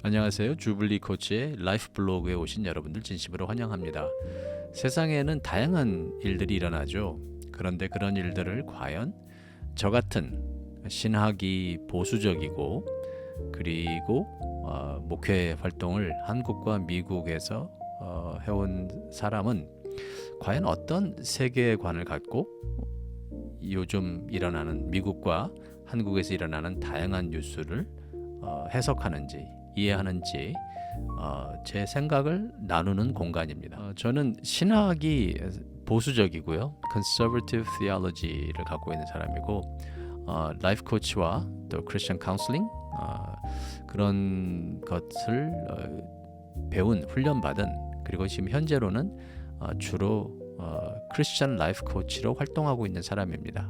안녕하세요. 주블리 코치의 라이프 블로그에 오신 여러분들 진심으로 환영합니다. 세상에는 다양한 일들이 일어나죠. 그런데 그런 일들을 과연 저 같은 신학이 보수적이고 그리고 목회 활동을 한국과 미국에서 해온 사람은 과연 어떤 세계관을 갖고 요즘 일어나는 미국과 한국에서 일어나는 다양한 뉴스를 해석하는지 이해하는지 제 생각을 나누는 공간입니다. 저는 신학이 보수적이고요, conservative theology를 갖고 있는 사람이고 라이프 코치와 또 크리스천 카운슬링 그런 것을 배운 훈련받은 그리고 지금 현재로는 주로 크리스천 라이프 코치로 활동하고 있는 사람입니다.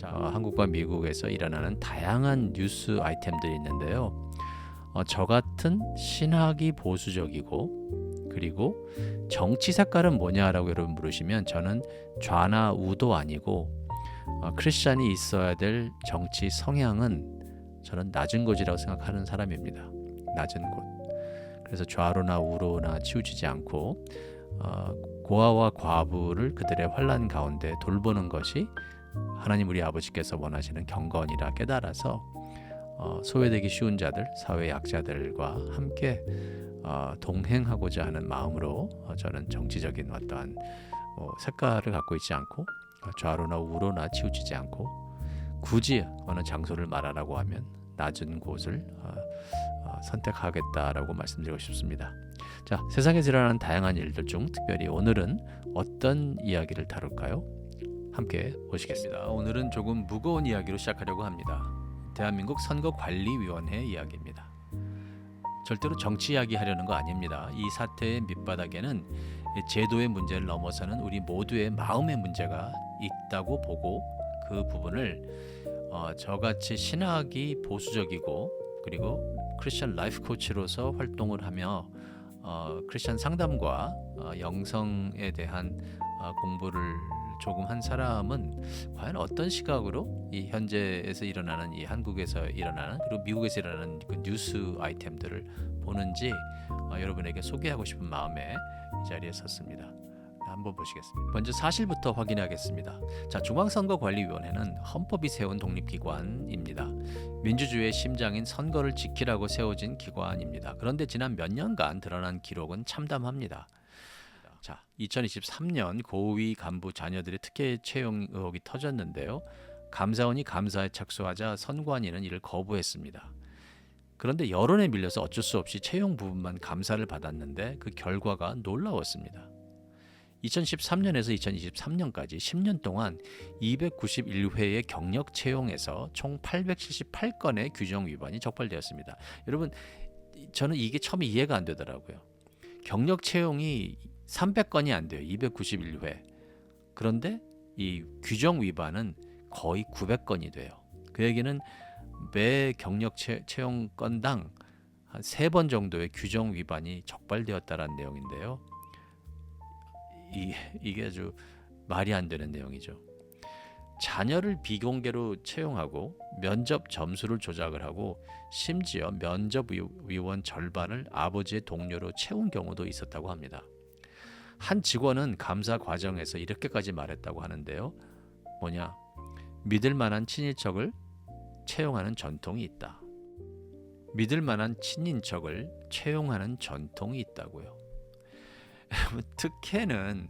한국과 미국에서 일어나는 다양한 뉴스 아이템들이 있는데요. 저 같은 신학이 보수적이고 그리고 정치 색깔은 뭐냐라고 여러분 물으시면 저는 좌나 우도 아니고 크리스찬이 있어야 될 정치 성향은 저는 낮은 곳이라고 생각하는 사람입니다. 낮은 곳. 그래서 좌로나 우로나 치우치지 않고 고아와 과부를 그들의 환난 가운데 돌보는 것이 하나님 우리 아버지께서 원하시는 경건이라 깨달아서 소외되기 쉬운 자들, 사회 약자들과 함께 동행하고자 하는 마음으로 저는 정치적인 어떠한 색깔을 갖고 있지 않고 좌로나 우로나 치우치지 않고 굳이 어느 장소를 말하라고 하면 낮은 곳을 선택하겠다라고 말씀드리고 싶습니다. 자, 세상에서 일어나는 다양한 일들 중 특별히 오늘은 어떤 이야기를 다룰까요? 함께 보시겠습니다. 오늘은 조금 무거운 이야기로 시작하려고 합니다. 대한민국 선거관리위원회 이야기입니다. 절대로 정치 이야기 하려는 거 아닙니다. 이 사태의 밑바닥에는 제도의 문제를 넘어서는 우리 모두의 마음의 문제가 있다고 보고 그 부분을 저같이 신학이 보수적이고 그리고 크리스천 라이프 코치로서 활동을 하며 크리스천 상담과 영성에 대한 공부를 조금 한 사람은 과연 어떤 시각으로 이 현재에서 일어나는 이 한국에서 일어나는 그리고 미국에서 일어나는 그 뉴스 아이템들을 보는지 여러분에게 소개하고 싶은 마음에 이 자리에 섰습니다. 한번 보시겠습니다. 먼저 사실부터 확인하겠습니다. 자, 중앙선거관리위원회는 헌법이 세운 독립기관입니다. 민주주의의 심장인 선거를 지키라고 세워진 기관입니다. 그런데 지난 몇 년간 드러난 기록은 참담합니다. 자, 2023년 고위 간부 자녀들의 특혜 채용 의혹이 터졌는데요. 감사원이 감사에 착수하자 선관위는 이를 거부했습니다. 그런데 여론에 밀려서 어쩔 수 없이 채용 부분만 감사를 받았는데 그 결과가 놀라웠습니다. 2013년에서 2023년까지 10년 동안 291회의 경력 채용에서 총 878건의 규정 위반이 적발되었습니다. 여러분, 저는 이게 처음에 이해가 안 되더라고요. 경력 채용이 300건이 안 돼요. 291회. 그런데 이 규정 위반은 거의 900건이 돼요. 그 얘기는 매 경력 채용 건당 한 3번 정도의 규정 위반이 적발되었다는 내용인데요. 이게 아주 말이 안 되는 내용이죠. 자녀를 비공개로 채용하고 면접 점수를 조작을 하고 심지어 면접위원 절반을 아버지의 동료로 채운 경우도 있었다고 합니다. 한 직원은 감사 과정에서 이렇게까지 말했다고 하는데요. 뭐냐? 믿을 만한 친인척을 채용하는 전통이 있다. 믿을 만한 친인척을 채용하는 전통이 있다고요. 특혜는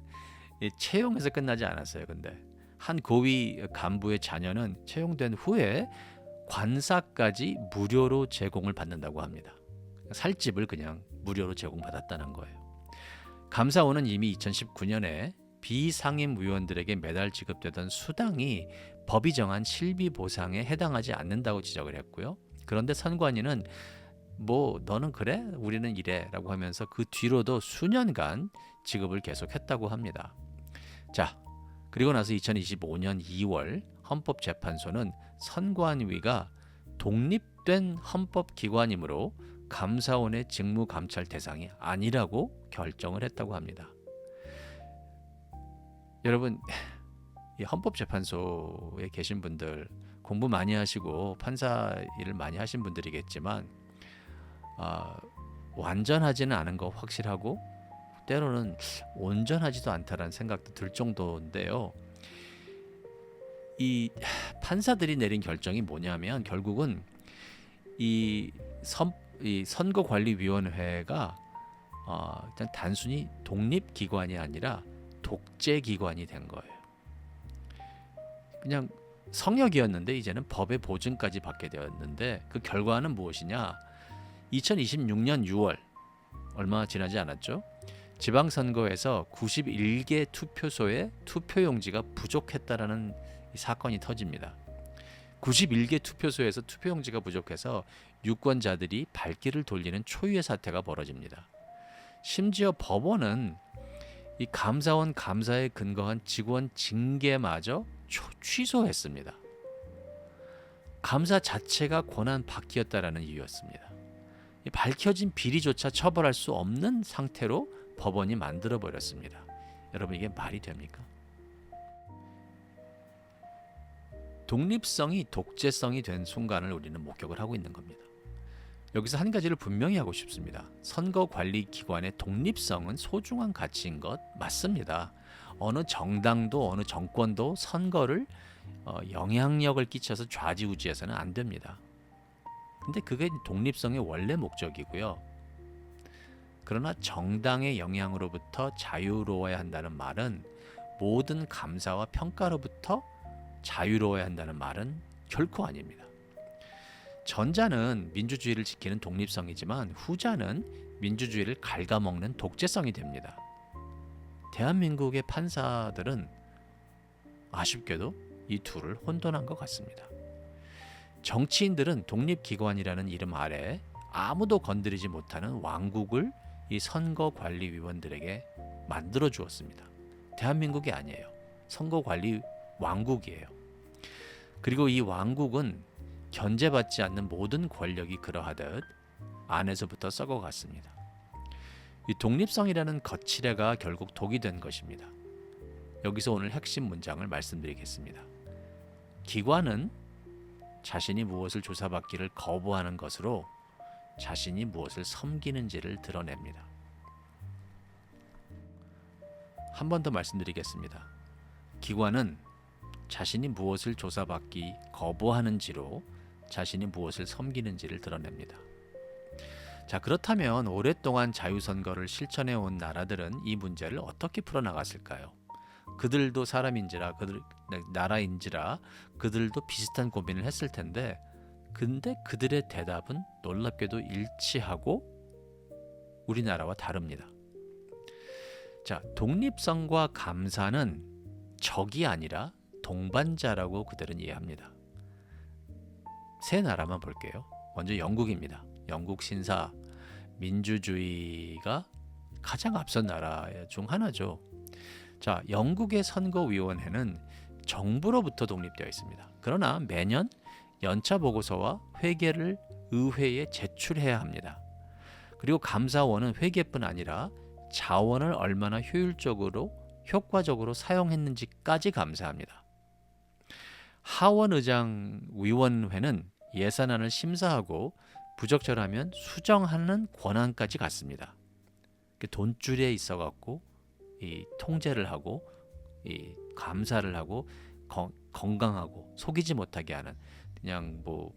채용에서 끝나지 않았어요. 근데 한 고위 간부의 자녀는 채용된 후에 관사까지 무료로 제공을 받는다고 합니다. 살집을 그냥 무료로 제공받았다는 거예요. 감사원은 이미 2019년에 비상임 의원들에게 매달 지급되던 수당이 법이 정한 실비 보상에 해당하지 않는다고 지적을 했고요. 그런데 선관위는 뭐 너는 그래? 우리는 이래 라고 하면서 그 뒤로도 수년간 지급을 계속했다고 합니다. 자, 그리고 나서 2025년 2월 헌법재판소는 선관위가 독립된 헌법기관이므로 감사원의 직무감찰 대상이 아니라고 결정을 했다고 합니다. 여러분, 이 헌법재판소에 계신 분들 공부 많이 하시고 판사 일을 많이 하신 분들이겠지만 아, 완전하지는 않은 거 확실하고 때로는 온전하지도 않다라는 생각도 들 정도인데요. 이 판사들이 내린 결정이 뭐냐면 결국은 이, 이 선거관리위원회가 일단 단순히 독립기관이 아니라 독재기관이 된 거예요. 그냥 성역이었는데 이제는 법의 보증까지 받게 되었는데 그 결과는 무엇이냐? 2026년 6월 얼마 지나지 않았죠? 지방선거에서 91개 투표소에 투표용지가 부족했다라는 이 사건이 터집니다. 91개 투표소에서 투표용지가 부족해서 유권자들이 발길을 돌리는 초유의 사태가 벌어집니다. 심지어 법원은 이 감사원 감사에 근거한 직원 징계마저 취소했습니다. 감사 자체가 권한 바뀌었다라는 이유였습니다. 밝혀진 비리조차 처벌할 수 없는 상태로 법원이 만들어 버렸습니다. 여러분 이게 말이 됩니까? 독립성이 독재성이 된 순간을 우리는 목격을 하고 있는 겁니다. 여기서 한 가지를 분명히 하고 싶습니다. 선거관리기관의 독립성은 소중한 가치인 것 맞습니다. 어느 정당도 어느 정권도 선거를 영향력을 끼쳐서 좌지우지해서는 안 됩니다. 근데 그게 독립성의 원래 목적이고요. 그러나 정당의 영향으로부터 자유로워야 한다는 말은 모든 감사와 평가로부터 자유로워야 한다는 말은 결코 아닙니다. 전자는 민주주의를 지키는 독립성이지만 후자는 민주주의를 갉아먹는 독재성이 됩니다. 대한민국의 판사들은 아쉽게도 이 둘을 혼돈한 것 같습니다. 정치인들은 독립기관이라는 이름 아래 아무도 건드리지 못하는 왕국을 이 선거관리위원들에게 만들어 주었습니다. 대한민국이 아니에요. 선거관리 왕국이에요. 그리고 이 왕국은 견제받지 않는 모든 권력이 그러하듯 안에서부터 썩어갔습니다. 이 독립성이라는 거칠애가 결국 독이 된 것입니다. 여기서 오늘 핵심 문장을 말씀드리겠습니다. 기관은 자신이 무엇을 조사받기를 거부하는 것으로 자신이 무엇을 섬기는지를 드러냅니다. 한 번 더 말씀드리겠습니다. 기관은 자신이 무엇을 조사받기 거부하는지로 자신이 무엇을 섬기는지를 드러냅니다. 자, 그렇다면 오랫동안 자유선거를 실천해 온 나라들은 이 문제를 어떻게 풀어나갔을까요? 그들도 사람인지라 나라인지라 그들도 비슷한 고민을 했을 텐데 근데 그들의 대답은 놀랍게도 일치하고 우리나라와 다릅니다. 자, 독립성과 감사는 적이 아니라 동반자라고 그들은 이해합니다. 세 나라만 볼게요. 먼저 영국입니다. 영국 신사 민주주의가 가장 앞선 나라 중 하나죠. 자, 영국의 선거위원회는 정부로부터 독립되어 있습니다. 그러나 매년 연차 보고서와 회계를 의회에 제출해야 합니다. 그리고 감사원은 회계뿐 아니라 자원을 얼마나 효과적으로 사용했는지까지 감사합니다. 하원의장위원회는 예산안을 심사하고 부적절하면 수정하는 권한까지 갖습니다. 돈줄에 있어갖고 이 통제를 하고 이 감사를 하고 건강하고 속이지 못하게 하는 그냥 뭐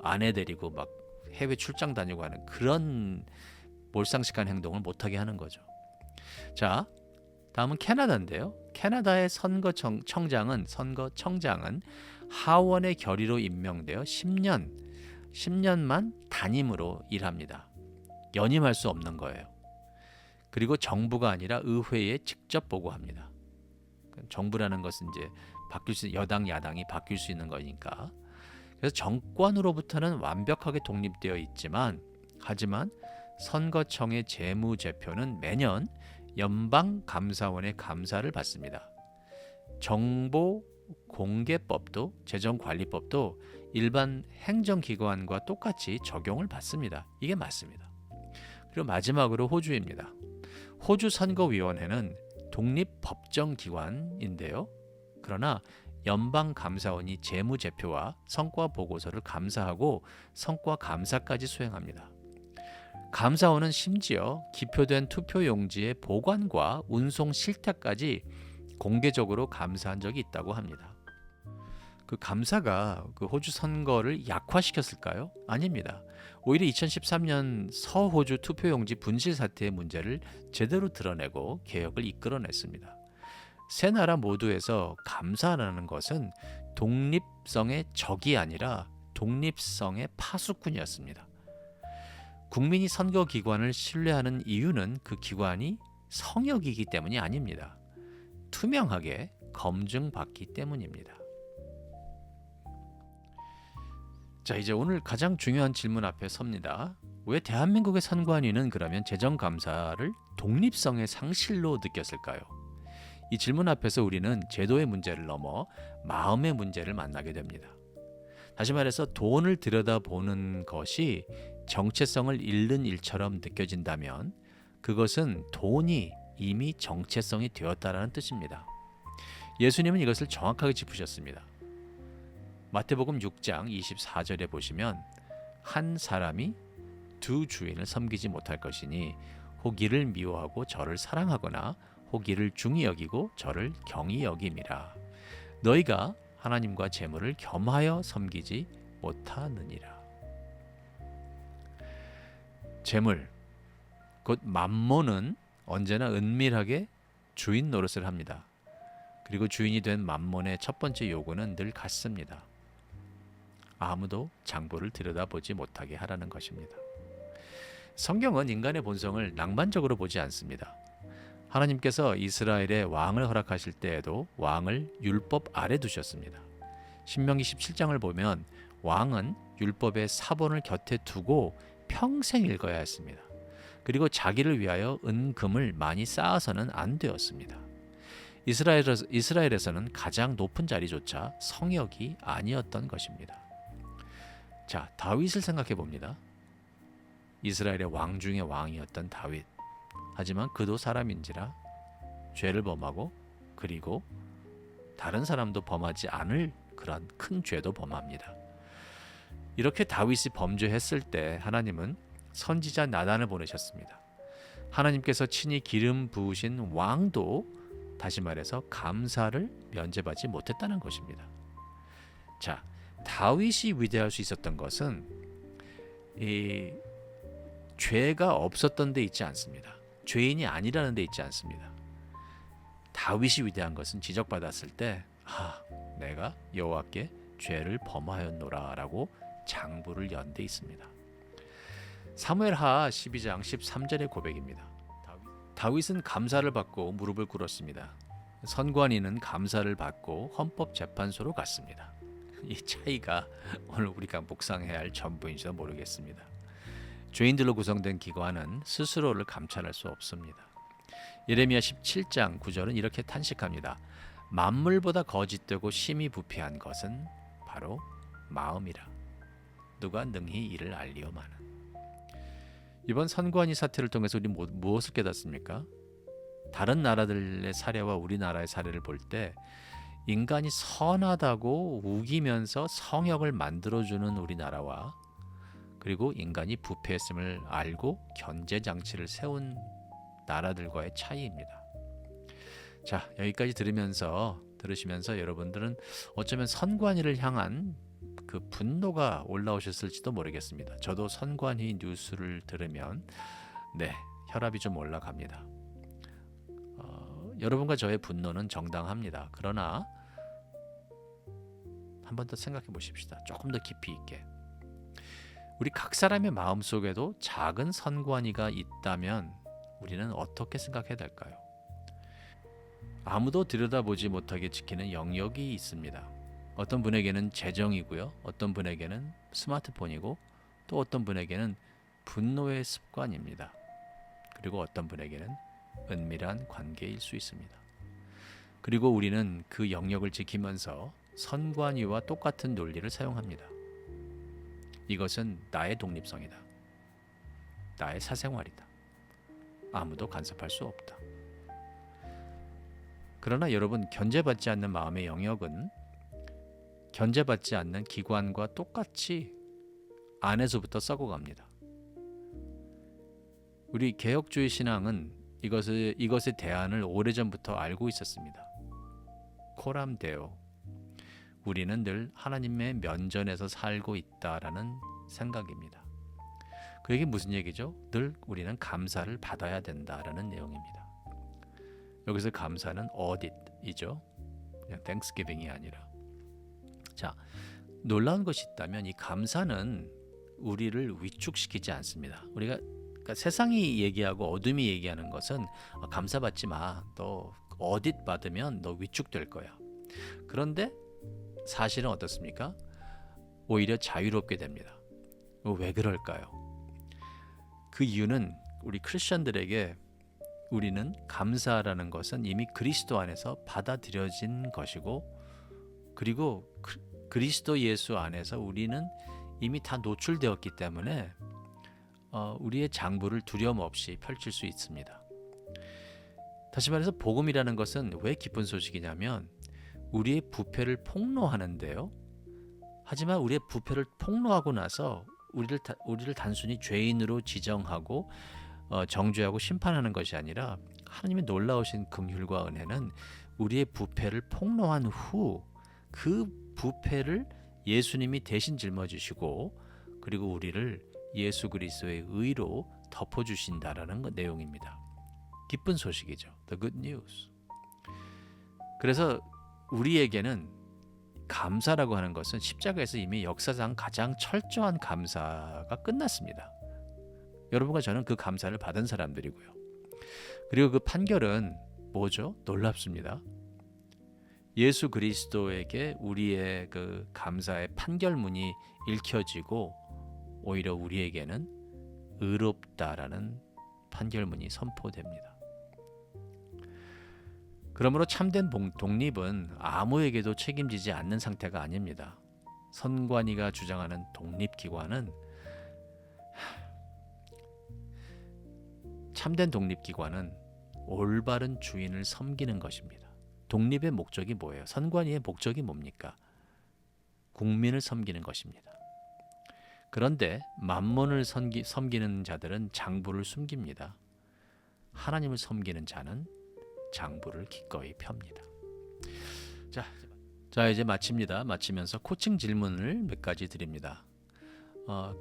아내 데리고 막 해외 출장 다니고 하는 그런 몰상식한 행동을 못하게 하는 거죠. 자, 다음은 캐나다인데요. 캐나다의 선거청장은 하원의 결의로 임명되어 10년만 단임으로 일합니다. 연임할 수 없는 거예요. 그리고 정부가 아니라 의회에 직접 보고합니다. 정부라는 것은 이제 여당 야당이 바뀔 수 있는 거니까. 그래서 정권으로부터는 완벽하게 독립되어 있지만 하지만 선거청의 재무제표는 매년 연방감사원의 감사를 받습니다. 정보공개법도 재정관리법도 일반 행정기관과 똑같이 적용을 받습니다. 이게 맞습니다. 그리고 마지막으로 호주입니다. 호주 선거위원회는 독립법정기관인데요. 그러나 연방감사원이 재무제표와 성과 보고서를 감사하고 성과 감사까지 수행합니다. 감사원은 심지어 기표된 투표용지의 보관과 운송 실태까지 공개적으로 감사한 적이 있다고 합니다. 그 감사가 그 호주 선거를 약화시켰을까요? 아닙니다. 오히려 2013년 서호주 투표용지 분실 사태의 문제를 제대로 드러내고 개혁을 이끌어냈습니다. 세 나라 모두에서 감사라는 것은 독립성의 적이 아니라 독립성의 파수꾼이었습니다. 국민이 선거기관을 신뢰하는 이유는 그 기관이 성역이기 때문이 아닙니다. 투명하게 검증받기 때문입니다. 자, 이제 오늘 가장 중요한 질문 앞에 섭니다. 왜 대한민국의 선관위는 그러면 재정감사를 독립성의 상실로 느꼈을까요? 이 질문 앞에서 우리는 제도의 문제를 넘어 마음의 문제를 만나게 됩니다. 다시 말해서 돈을 들여다보는 것이 정체성을 잃는 일처럼 느껴진다면 그것은 돈이 이미 정체성이 되었다라는 뜻입니다. 예수님은 이것을 정확하게 짚으셨습니다. 마태복음 6장 24절에 보시면 한 사람이 두 주인을 섬기지 못할 것이니 혹 이를 미워하고 저를 사랑하거나 혹 이를 중히 여기고 저를 경히 여김이라. 너희가 하나님과 재물을 겸하여 섬기지 못하느니라. 재물, 곧 맘몬은 언제나 은밀하게 주인 노릇을 합니다. 그리고 주인이 된 맘몬의 첫 번째 요구는 늘 같습니다. 아무도 장부를 들여다보지 못하게 하라는 것입니다. 성경은 인간의 본성을 낭만적으로 보지 않습니다. 하나님께서 이스라엘에 왕을 허락하실 때에도 왕을 율법 아래 두셨습니다. 신명기 17장을 보면 왕은 율법의 사본을 곁에 두고 평생 읽어야 했습니다. 그리고 자기를 위하여 은금을 많이 쌓아서는 안 되었습니다. 이스라엘에서는 가장 높은 자리조차 성역이 아니었던 것입니다. 자, 다윗을 생각해 봅니다. 이스라엘의 왕 중의 왕이었던 다윗. 하지만 그도 사람인지라 죄를 범하고 그리고 다른 사람도 범하지 않을 그런 큰 죄도 범합니다. 이렇게 다윗이 범죄했을 때 하나님은 선지자 나단을 보내셨습니다. 하나님께서 친히 기름 부으신 왕도 다시 말해서 감사를 면제받지 못했다는 것입니다. 자, 다윗이 위대할 수 있었던 것은 이 죄가 없었던 데 있지 않습니다. 죄인이 아니라는 데 있지 않습니다. 다윗이 위대한 것은 지적받았을 때 내가 여호와께 죄를 범하였노라라고 장부를 연 데 있습니다. 사무엘하 12장 13절의 고백입니다. 다윗은 감사를 받고 무릎을 꿇었습니다. 선관위는 감사를 받고 헌법재판소로 갔습니다. 이 차이가 오늘 우리가 묵상해야 할 전부인지도 모르겠습니다. 죄인들로 구성된 기관은 스스로를 감찰할 수 없습니다. 예레미야 17장 9절은 이렇게 탄식합니다. 만물보다 거짓되고 심히 부패한 것은 바로 마음이라. 누가 능히 이를 알리오마는. 이번 선관위 사태를 통해서 우리 무엇을 깨닫습니까? 다른 나라들의 사례와 우리나라의 사례를 볼 때 인간이 선하다고 우기면서 성역을 만들어주는 우리나라와 그리고 인간이 부패했음을 알고 견제장치를 세운 나라들과의 차이입니다. 자, 여기까지 들으시면서 여러분들은 어쩌면 선관위를 향한 그 분노가 올라오셨을지도 모르겠습니다. 저도 선관위 뉴스를 들으면 혈압이 좀 올라갑니다. 여러분과 저의 분노는 정당합니다. 그러나 한 번 더 생각해 보십시다. 조금 더 깊이 있게. 우리 각 사람의 마음속에도 작은 선관위가 있다면 우리는 어떻게 생각해야 될까요? 아무도 들여다보지 못하게 지키는 영역이 있습니다. 어떤 분에게는 재정이고요. 어떤 분에게는 스마트폰이고 또 어떤 분에게는 분노의 습관입니다. 그리고 어떤 분에게는 은밀한 관계일 수 있습니다. 그리고 우리는 그 영역을 지키면서 선관위와 똑같은 논리를 사용합니다. 이것은 나의 독립성이다. 나의 사생활이다. 아무도 간섭할 수 없다. 그러나 여러분, 견제받지 않는 마음의 영역은 견제받지 않는 기관과 똑같이 안에서부터 썩어갑니다. 우리 개혁주의 신앙은 이것의 대안을 오래전부터 알고 있었습니다. 코람 데오, 우리는 늘 하나님의 면전에서 살고 있다라는 생각입니다. 그게 무슨 얘기죠? 늘 우리는 감사를 받아야 된다라는 내용입니다. 여기서 감사는 audit이죠. 그냥 Thanksgiving이 아니라. 자, 놀라운 것이 있다면 이 감사는 우리를 위축시키지 않습니다. 그러니까 세상이 얘기하고 어둠이 얘기하는 것은 감사받지 마. 너 어딧 받으면 너 위축될 거야. 그런데 사실은 어떻습니까? 오히려 자유롭게 됩니다. 왜 그럴까요? 그 이유는 우리 크리스천들에게 우리는 감사라는 것은 이미 그리스도 안에서 받아들여진 것이고, 그리고 그리스도 예수 안에서 우리는 이미 다 노출되었기 때문에 우리의 장부를 두려움 없이 펼칠 수 있습니다. 다시 말해서 복음이라는 것은 왜 기쁜 소식이냐면 우리의 부패를 폭로하는데요. 하지만 우리의 부패를 폭로하고 나서 우리를 단순히 죄인으로 지정하고 정죄하고 심판하는 것이 아니라 하나님의 놀라우신 긍휼과 은혜는 우리의 부패를 폭로한 후 그 부패를 예수님이 대신 짊어지시고 그리고 우리를 예수 그리스도의 의로 덮어주신다라는 내용입니다. 기쁜 소식이죠. The good news. 그래서 우리에게는 감사라고 하는 것은 십자가에서 이미 역사상 가장 철저한 감사가 끝났습니다. 여러분과 저는 그 감사를 받은 사람들이고요. 그리고 그 판결은 뭐죠? 놀랍습니다. 예수 그리스도에게 우리의 그 감사의 판결문이 읽혀지고 오히려 우리에게는 의롭다라는 판결문이 선포됩니다. 그러므로 참된 독립은 아무에게도 책임지지 않는 상태가 아닙니다. 선관위가 주장하는 독립기관은 참된 독립기관은 올바른 주인을 섬기는 것입니다. 독립의 목적이 뭐예요? 선관위의 목적이 뭡니까? 국민을 섬기는 것입니다. 그런데 만몬을 섬기는 자들은 장부를 숨깁니다. 하나님을 섬기는 자는 장부를 기꺼이 펴니다. 자 이제 마칩니다. 마치면서 코칭 질문을 몇 가지 드립니다.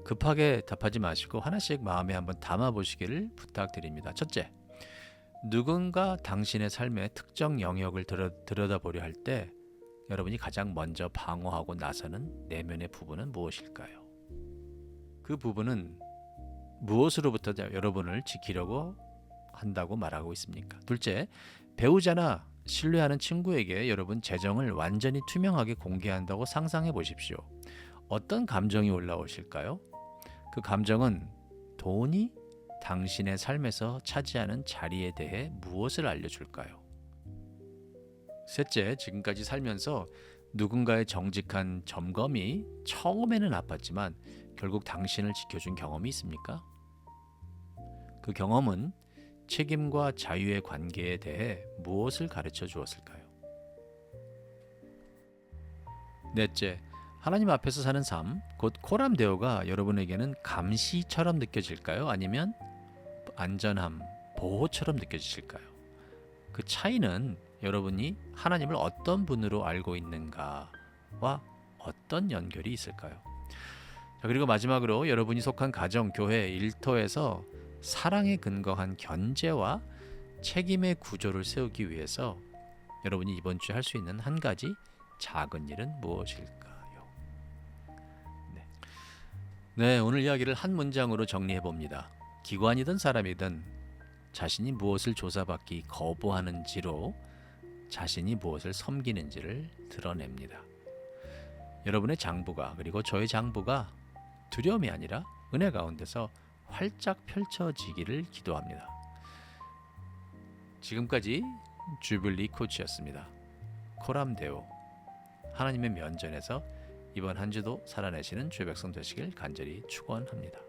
급하게 답하지 마시고 하나씩 마음에 한번 담아보시기를 부탁드립니다. 첫째, 누군가 당신의 삶의 특정 영역을 들여다보려 할 때 여러분이 가장 먼저 방어하고 나서는 내면의 부분은 무엇일까요? 그 부분은 무엇으로부터 여러분을 지키려고 한다고 말하고 있습니까? 둘째, 배우자나 신뢰하는 친구에게 여러분 재정을 완전히 투명하게 공개한다고 상상해 보십시오. 어떤 감정이 올라오실까요? 그 감정은 돈이 당신의 삶에서 차지하는 자리에 대해 무엇을 알려줄까요? 셋째, 지금까지 살면서 누군가의 정직한 점검이 처음에는 아팠지만 결국 당신을 지켜준 경험이 있습니까? 그 경험은 책임과 자유의 관계에 대해 무엇을 가르쳐 주었을까요? 넷째, 하나님 앞에서 사는 삶, 곧 코람데오가 여러분에게는 감시처럼 느껴질까요? 아니면 안전함, 보호처럼 느껴지실까요? 그 차이는 여러분이 하나님을 어떤 분으로 알고 있는가와 어떤 연결이 있을까요? 자, 그리고 마지막으로 여러분이 속한 가정, 교회, 일터에서 사랑에 근거한 견제와 책임의 구조를 세우기 위해서 여러분이 이번 주에 할 수 있는 한 가지 작은 일은 무엇일까요? 네, 오늘 이야기를 한 문장으로 정리해 봅니다. 기관이든 사람이든 자신이 무엇을 조사받기 거부하는지로 자신이 무엇을 섬기는지를 드러냅니다. 여러분의 장부가, 그리고 저의 장부가 두려움이 아니라 은혜 가운데서 활짝 펼쳐지기를 기도합니다. 지금까지 주빌리 코치였습니다. 코람데오, 하나님의 면전에서 이번 한 주도 살아내시는 주의 백성 되시길 간절히 축원합니다.